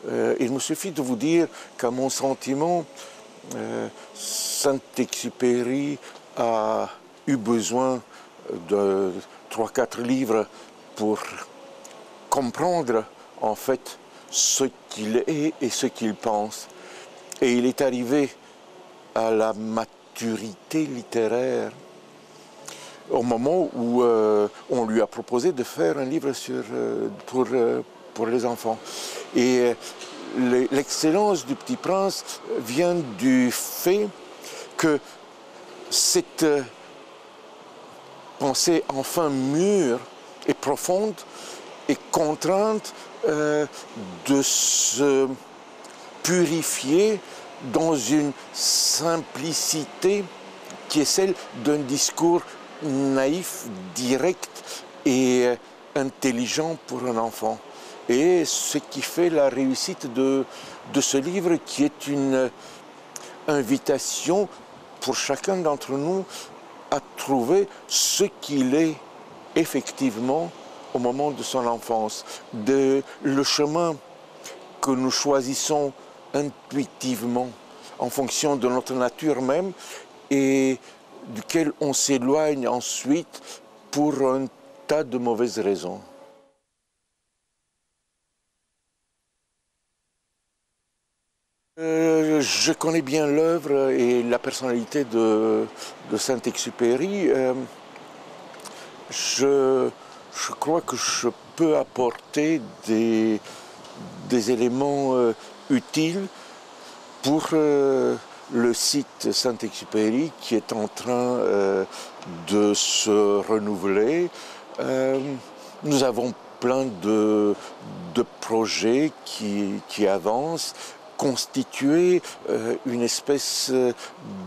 Il me suffit de vous dire qu'à mon sentiment, Saint-Exupéry a eu besoin de 3-4 livres pour comprendre en fait ce qu'il est et ce qu'il pense. Et il est arrivé à la maturité littéraire au moment où on lui a proposé de faire un livre pour les enfants. Et l'excellence du Petit Prince vient du fait que cette pensée enfin mûre et profonde et contrainte de se purifier dans une simplicité qui est celle d'un discours naïf, direct et intelligent pour un enfant. Et ce qui fait la réussite de ce livre, qui est une invitation pour chacun d'entre nous à trouver ce qu'il est effectivement au moment de son enfance. Le chemin que nous choisissons intuitivement en fonction de notre nature même et duquel on s'éloigne ensuite pour un tas de mauvaises raisons. Je connais bien l'œuvre et la personnalité de Saint-Exupéry. Je crois que je peux apporter des éléments utiles pour le site Saint-Exupéry qui est en train de se renouveler. Nous avons plein de projets qui avancent, constituer une espèce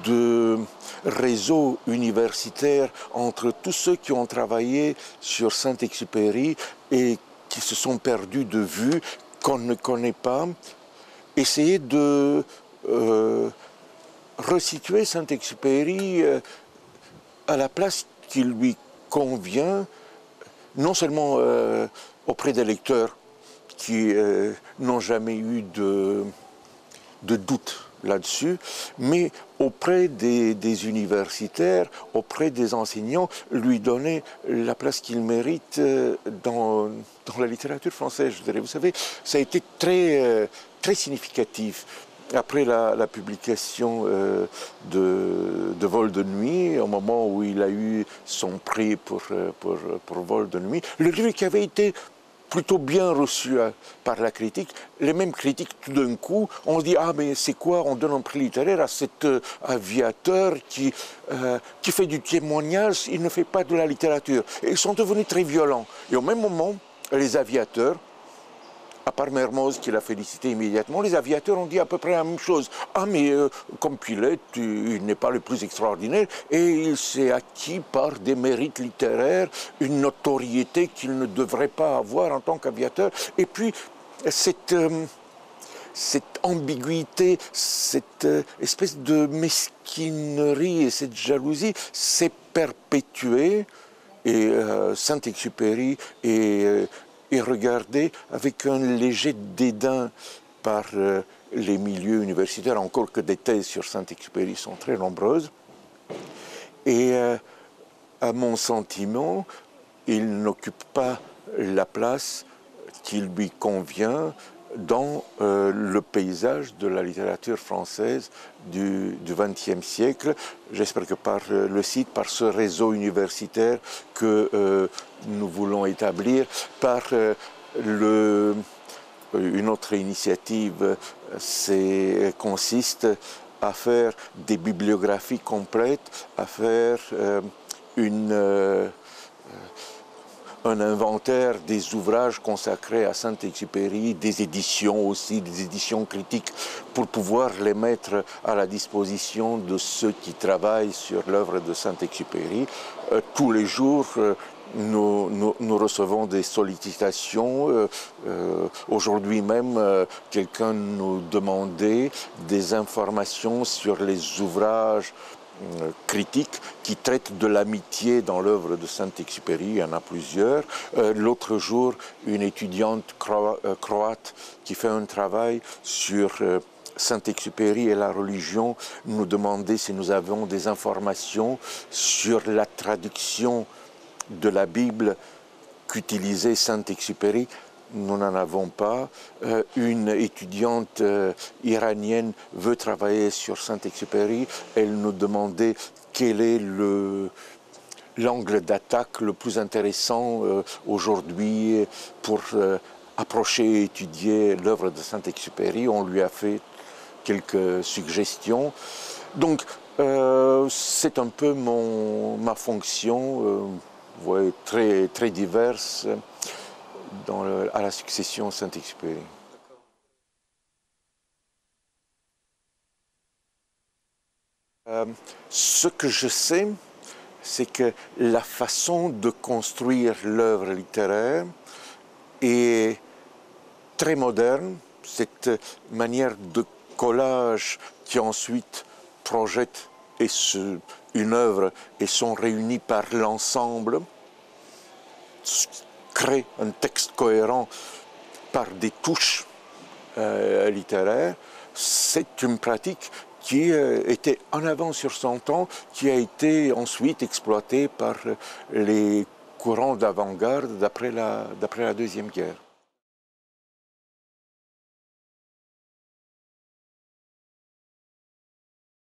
de réseau universitaire entre tous ceux qui ont travaillé sur Saint-Exupéry et qui se sont perdus de vue, qu'on ne connaît pas. Essayer de resituer Saint-Exupéry à la place qui lui convient, non seulement auprès des lecteurs qui n'ont jamais eu de doute là-dessus, mais auprès des universitaires, auprès des enseignants, lui donner la place qu'il mérite dans la littérature française, je dirais. Vous savez, ça a été très significatif. Après la publication de Vol de nuit, au moment où il a eu son prix pour Vol de nuit, le livre qui avait été plutôt bien reçu par la critique. Les mêmes critiques, tout d'un coup, on se dit « Ah, mais c'est quoi? On donne un prix littéraire à cet aviateur qui fait du témoignage, il ne fait pas de la littérature. » Et ils sont devenus très violents. Et au même moment, les aviateurs, à part Mermoz qui l'a félicité immédiatement, les aviateurs ont dit à peu près la même chose. Ah, mais comme pilote, il n'est pas le plus extraordinaire et il s'est acquis par des mérites littéraires une notoriété qu'il ne devrait pas avoir en tant qu'aviateur. Et puis, cette ambiguïté, cette espèce de mesquinerie et cette jalousie s'est perpétuée et Saint-Exupéry est regardé avec un léger dédain par les milieux universitaires, encore que des thèses sur Saint-Exupéry sont très nombreuses. Et à mon sentiment, il n'occupe pas la place qui lui convient dans le paysage de la littérature française du XXe siècle. J'espère que par le site, par ce réseau universitaire que nous voulons établir, par une autre initiative consiste à faire des bibliographies complètes, à faire un inventaire des ouvrages consacrés à Saint-Exupéry, des éditions aussi, des éditions critiques, pour pouvoir les mettre à la disposition de ceux qui travaillent sur l'œuvre de Saint-Exupéry. Tous les jours, nous recevons des sollicitations. Aujourd'hui même, quelqu'un nous demandait des informations sur les ouvrages critique qui traite de l'amitié dans l'œuvre de Saint-Exupéry. Il y en a plusieurs. L'autre jour, une étudiante croate qui fait un travail sur Saint-Exupéry et la religion nous demandait si nous avons des informations sur la traduction de la Bible qu'utilisait Saint-Exupéry. Nous n'en avons pas. Une étudiante iranienne veut travailler sur Saint-Exupéry. Elle nous demandait quel est l'angle d'attaque le plus intéressant aujourd'hui pour approcher et étudier l'œuvre de Saint-Exupéry. On lui a fait quelques suggestions. Donc, c'est un peu ma fonction, vous voyez, très diverse à la succession Saint-Exupéry. Ce que je sais, c'est que la façon de construire l'œuvre littéraire est très moderne. Cette manière de collage qui ensuite projette une œuvre et sont réunis par l'ensemble, crée un texte cohérent par des touches littéraires, c'est une pratique qui était en avant sur son temps, qui a été ensuite exploitée par les courants d'avant-garde d'après la Deuxième Guerre.